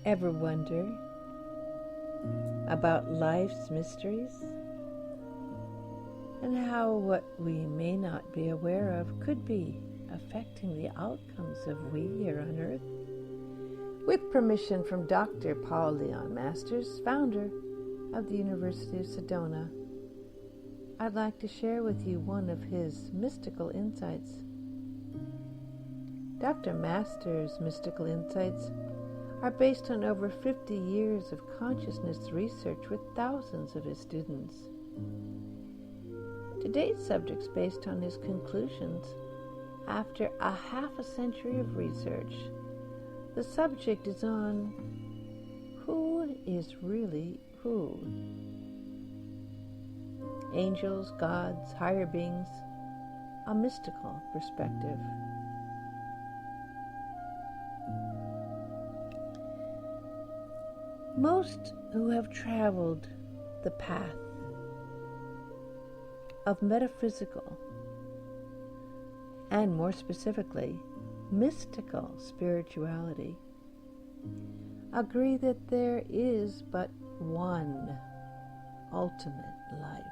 Ever wonder about life's mysteries and how what we may not be aware of could be affecting the outcomes of we here on Earth? With permission from Dr. Paul Leon Masters, founder of the University of Sedona, I'd like to share with you one of his mystical insights. Dr. Masters' mystical insights are based on over 50 years of consciousness research with thousands of his students. Today's subject's based on his conclusions after a half a century of research. The subject is on who is really who. Angels, gods, higher beings, a mystical perspective. Most who have traveled the path of metaphysical and, more specifically, mystical spirituality agree that there is but one ultimate life,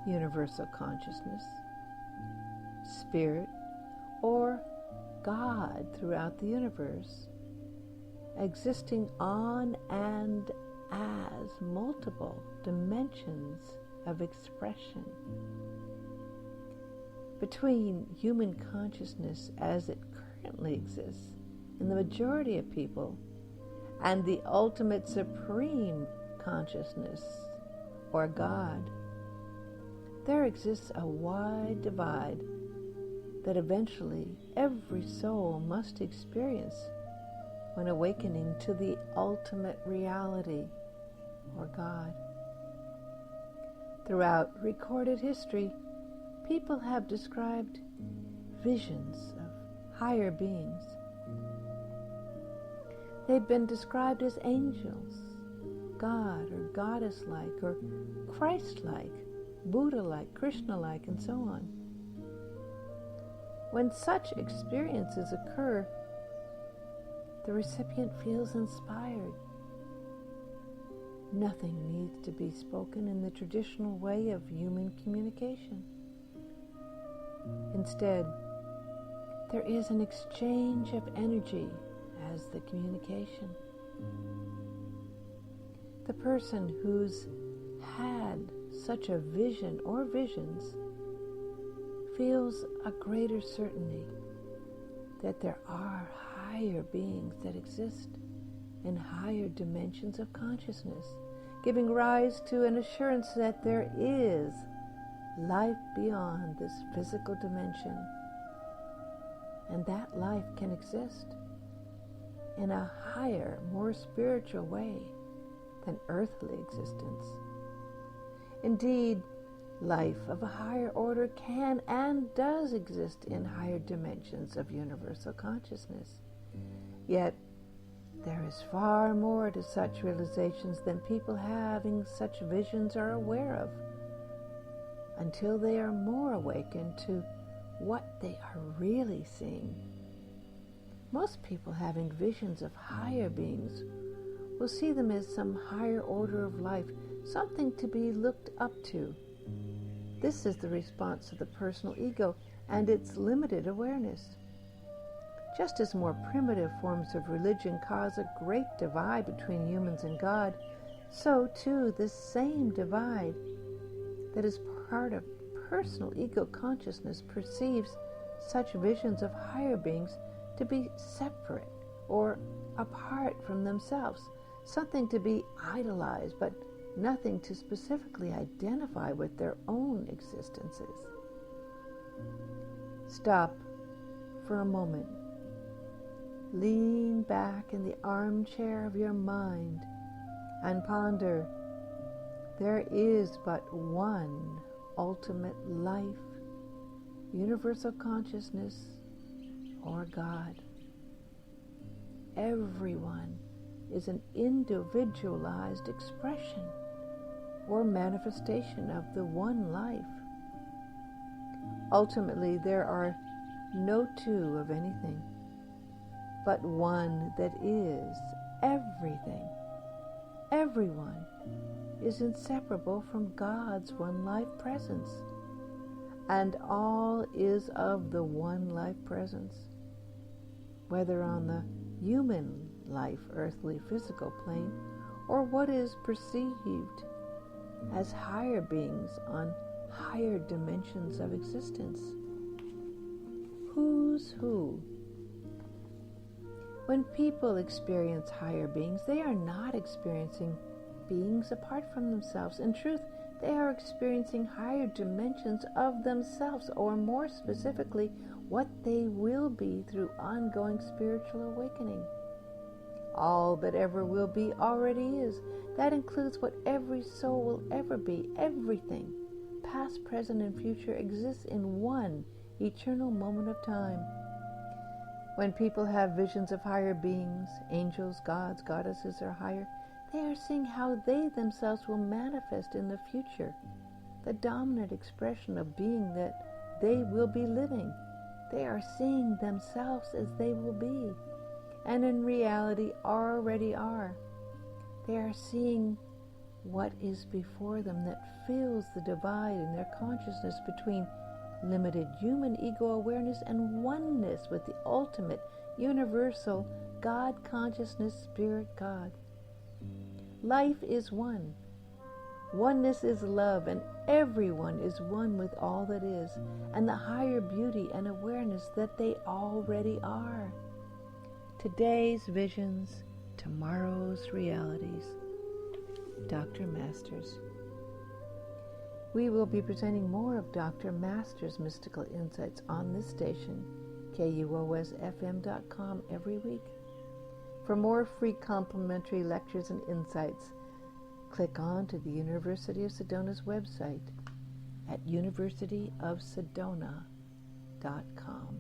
universal consciousness, spirit, or God throughout the universe, existing on and as multiple dimensions of expression. Between human consciousness as it currently exists in the majority of people and the ultimate supreme consciousness, or God, there exists a wide divide that eventually every soul must experience when awakening to the ultimate reality, or God. Throughout recorded history, people have described visions of higher beings. They've been described as angels, God or goddess-like, or Christ-like, Buddha-like, Krishna-like, and so on. When such experiences occur, the recipient feels inspired. Nothing needs to be spoken in the traditional way of human communication. Instead, there is an exchange of energy as the communication. The person who's had such a vision or visions feels a greater certainty that there are higher beings that exist in higher dimensions of consciousness, giving rise to an assurance that there is life beyond this physical dimension, and that life can exist in a higher, more spiritual way than earthly existence. Indeed, life of a higher order can and does exist in higher dimensions of universal consciousness. Yet, there is far more to such realizations than people having such visions are aware of, until they are more awakened to what they are really seeing. Most people having visions of higher beings will see them as some higher order of life, something to be looked up to. This is the response to the personal ego and its limited awareness. Just as more primitive forms of religion cause a great divide between humans and God, so too this same divide that is part of personal ego consciousness perceives such visions of higher beings to be separate or apart from themselves, something to be idolized, but nothing to specifically identify with their own existences. Stop for a moment. Lean back in the armchair of your mind and ponder, there is but one ultimate life, universal consciousness, or God. Everyone is an individualized expression or manifestation of the one life. Ultimately, there are no two of anything. but one that is everything. Everyone is inseparable from God's one life presence, and all is of the one life presence, whether on the human life, earthly, physical plane, or what is perceived as higher beings on higher dimensions of existence. Who's who? When people experience higher beings, they are not experiencing beings apart from themselves. In truth, they are experiencing higher dimensions of themselves, or more specifically, what they will be through ongoing spiritual awakening. All that ever will be already is. That includes what every soul will ever be. Everything, past, present, and future, exists in one eternal moment of time. When people have visions of higher beings, angels, gods, goddesses, or higher, they are seeing how they themselves will manifest in the future, the dominant expression of being that they will be living. They are seeing themselves as they will be, and in reality already are. They are seeing what is before them that fills the divide in their consciousness between limited human ego awareness and oneness with the ultimate, universal God consciousness, Spirit God. Life is one. Oneness is love, and everyone is one with all that is, and the higher beauty and awareness that they already are. Today's visions, tomorrow's realities. Dr. Masters. We will be presenting more of Dr. Masters' mystical insights on this station, KUOSFM.com, every week. For more free complimentary lectures and insights, click on to the University of Sedona's website at universityofsedona.com.